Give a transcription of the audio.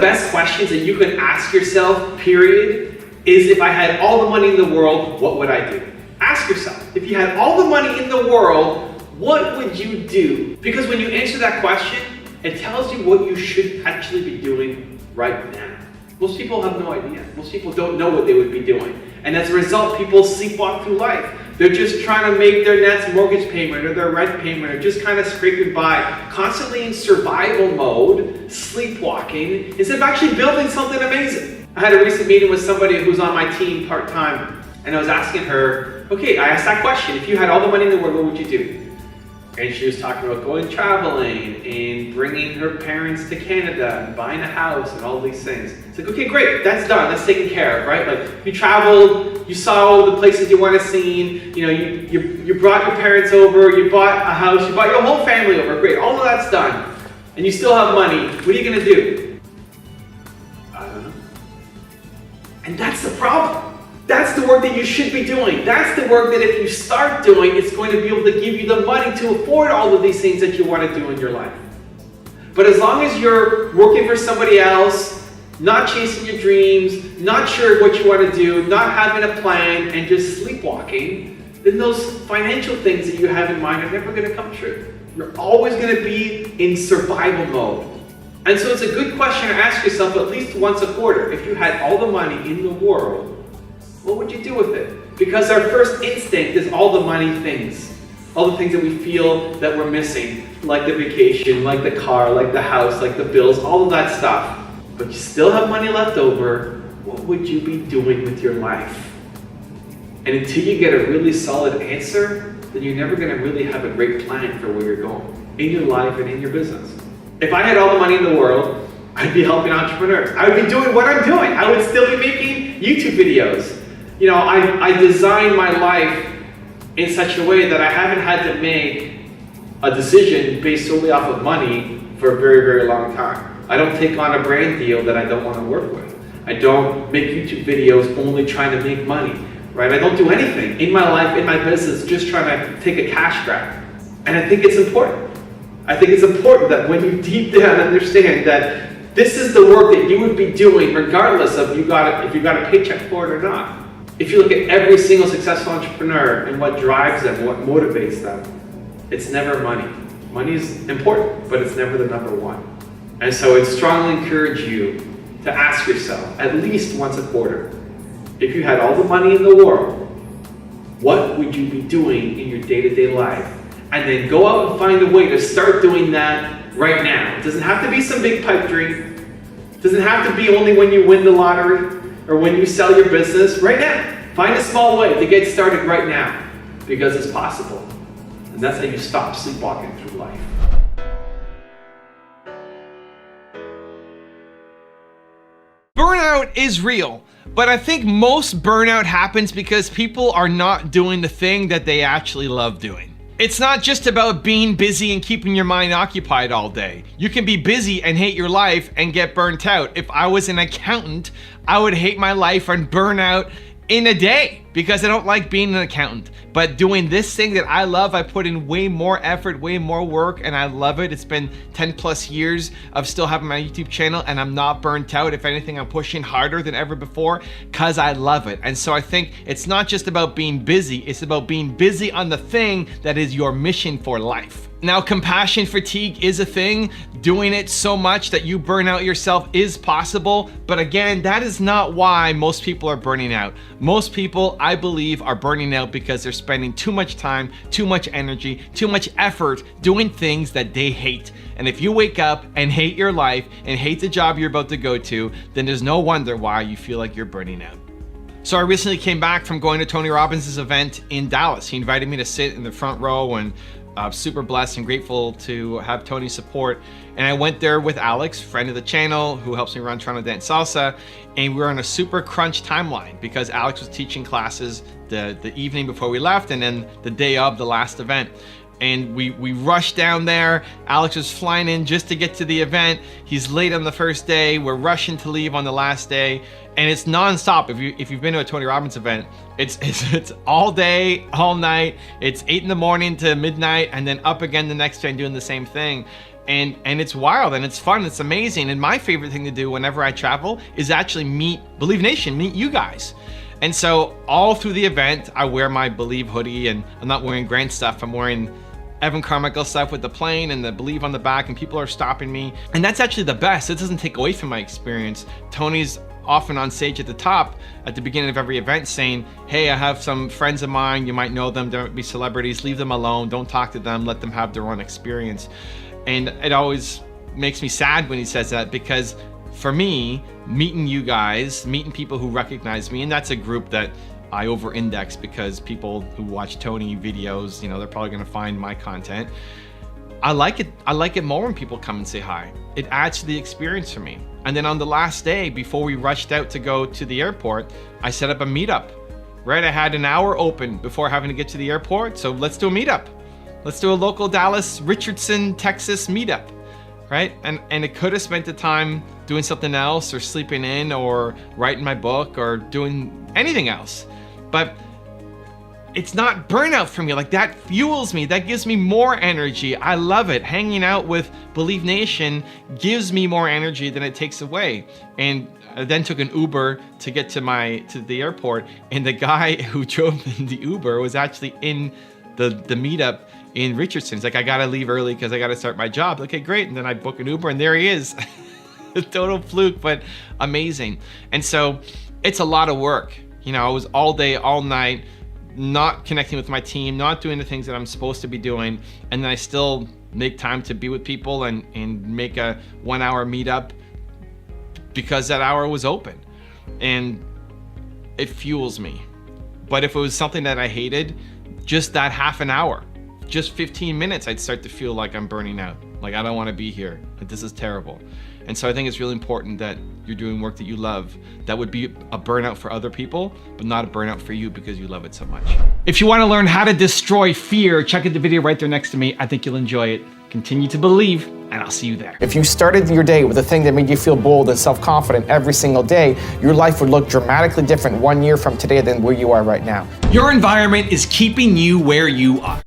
best questions that you can ask yourself, period, is if I had all the money in the world, what would I do? Ask yourself, if you had all the money in the world, what would you do? Because when you answer that question, it tells you what you should actually be doing right now. Most people have no idea. Most people don't know what they would be doing. And as a result, people sleepwalk through life. They're just trying to make their next mortgage payment or their rent payment or just kind of scraping by, constantly in survival mode, sleepwalking, instead of actually building something amazing. I had a recent meeting with somebody who's on my team part-time, and I was asking her, okay, I asked that question, if you had all the money in the world, what would you do? And she was talking about going traveling and bringing her parents to Canada and buying a house and all these things. It's like, okay, great, that's done, that's taken care of, right? Like, you traveled, you saw all the places you want to see, you know, you brought your parents over, you bought a house, you brought your whole family over, great, all of that's done. And you still have money, what are you gonna do? I don't know. And that's the problem. That's the work that you should be doing. That's the work that if you start doing, it's going to be able to give you the money to afford all of these things that you want to do in your life. But as long as you're working for somebody else, not chasing your dreams, not sure what you want to do, not having a plan, and just sleepwalking, then those financial things that you have in mind are never going to come true. You're always going to be in survival mode. And so it's a good question to ask yourself at least once a quarter. If you had all the money in the world, what would you do with it? Because our first instinct is all the money things. All the things that we feel that we're missing, like the vacation, like the car, like the house, like the bills, all of that stuff. But you still have money left over, what would you be doing with your life? And until you get a really solid answer, then you're never gonna really have a great plan for where you're going in your life and in your business. If I had all the money in the world, I'd be helping entrepreneurs. I would be doing what I'm doing. I would still be making YouTube videos. You know, I designed my life in such a way that I haven't had to make a decision based solely off of money for a very, very long time. I don't take on a brand deal that I don't want to work with. I don't make YouTube videos only trying to make money, right? I don't do anything in my life, in my business, just trying to take a cash grab. And I think it's important. I think it's important that when you deep down understand that this is the work that you would be doing regardless of if you got a paycheck for it or not. If you look at every single successful entrepreneur and what drives them, what motivates them, it's never money. Money is important, but it's never the number one. And so I'd strongly encourage you to ask yourself, at least once a quarter, if you had all the money in the world, what would you be doing in your day-to-day life? And then go out and find a way to start doing that right now. It doesn't have to be some big pipe dream. It doesn't have to be only when you win the lottery or when you sell your business. Right now, find a small way to get started right now, because it's possible. And that's how you stop sleepwalking through life. Burnout is real, but I think most burnout happens because people are not doing the thing that they actually love doing. It's not just about being busy and keeping your mind occupied all day. You can be busy and hate your life and get burnt out. If I was an accountant, I would hate my life and burn out in a day because I don't like being an accountant. But doing this thing that I love, I put in way more effort, way more work, and I love it. It's been 10 plus years of still having my YouTube channel, and I'm not burnt out. If anything, I'm pushing harder than ever before because I love it. And so I think it's not just about being busy, it's about being busy on the thing that is your mission for life. Now, compassion fatigue is a thing. Doing it so much that you burn out yourself is possible. But again, that is not why most people are burning out. Most people, I believe, are burning out because they're spending too much time, too much energy, too much effort doing things that they hate. And if you wake up and hate your life and hate the job you're about to go to, then there's no wonder why you feel like you're burning out. So I recently came back from going to Tony Robbins' event in Dallas. He invited me to sit in the front row, and super blessed and grateful to have Tony's support. And I went there with Alex, friend of the channel, who helps me run Toronto Dance Salsa. And we were on a super crunch timeline because Alex was teaching classes the evening before we left, and then the day of the last event. And we rushed down there. Alex was flying in just to get to the event. He's late on the first day. We're rushing to leave on the last day. And it's nonstop. If you've been to a Tony Robbins event, it's all day, all night. It's 8 in the morning to midnight, and then up again the next day and doing the same thing. And it's wild and it's fun, it's amazing. And my favorite thing to do whenever I travel is actually meet Believe Nation, meet you guys. And so all through the event, I wear my Believe hoodie, and I'm not wearing Grant stuff, I'm wearing Evan Carmichael stuff with the plane and the Believe on the back, and people are stopping me. And that's actually the best. It doesn't take away from my experience. Tony's often on stage at the top at the beginning of every event saying, hey, I have some friends of mine, you might know them, they might be celebrities, leave them alone, don't talk to them, let them have their own experience. And it always makes me sad when he says that, because for me, meeting you guys, meeting people who recognize me, and that's a group that I over-index because people who watch Tony videos, you know, they're probably gonna find my content. I like it more when people come and say hi. It adds to the experience for me. And then on the last day, before we rushed out to go to the airport, I set up a meetup, right? I had an hour open before having to get to the airport, so let's do a meetup. Let's do a local Dallas, Richardson, Texas meetup, right? And it could have spent the time doing something else, or sleeping in, or writing my book, or doing anything else. But it's not burnout for me. Like, that fuels me, that gives me more energy. I love it. Hanging out with Believe Nation gives me more energy than it takes away. And I then took an Uber to get to the airport, and the guy who drove the Uber was actually in the meetup in Richardson. He's like, I gotta leave early because I gotta start my job. Okay, great. And then I book an Uber, and there he is. A total fluke, but amazing. And so it's a lot of work. You know, I was all day, all night, not connecting with my team, not doing the things that I'm supposed to be doing, and then I still make time to be with people and make a 1 hour meetup because that hour was open. And it fuels me. But if it was something that I hated, just that half an hour, just 15 minutes, I'd start to feel like I'm burning out. Like, I don't want to be here. Like, this is terrible. And so I think it's really important that you're doing work that you love. That would be a burnout for other people, but not a burnout for you because you love it so much. If you want to learn how to destroy fear, check out the video right there next to me. I think you'll enjoy it. Continue to believe, and I'll see you there. If you started your day with a thing that made you feel bold and self-confident every single day, your life would look dramatically different 1 year from today than where you are right now. Your environment is keeping you where you are.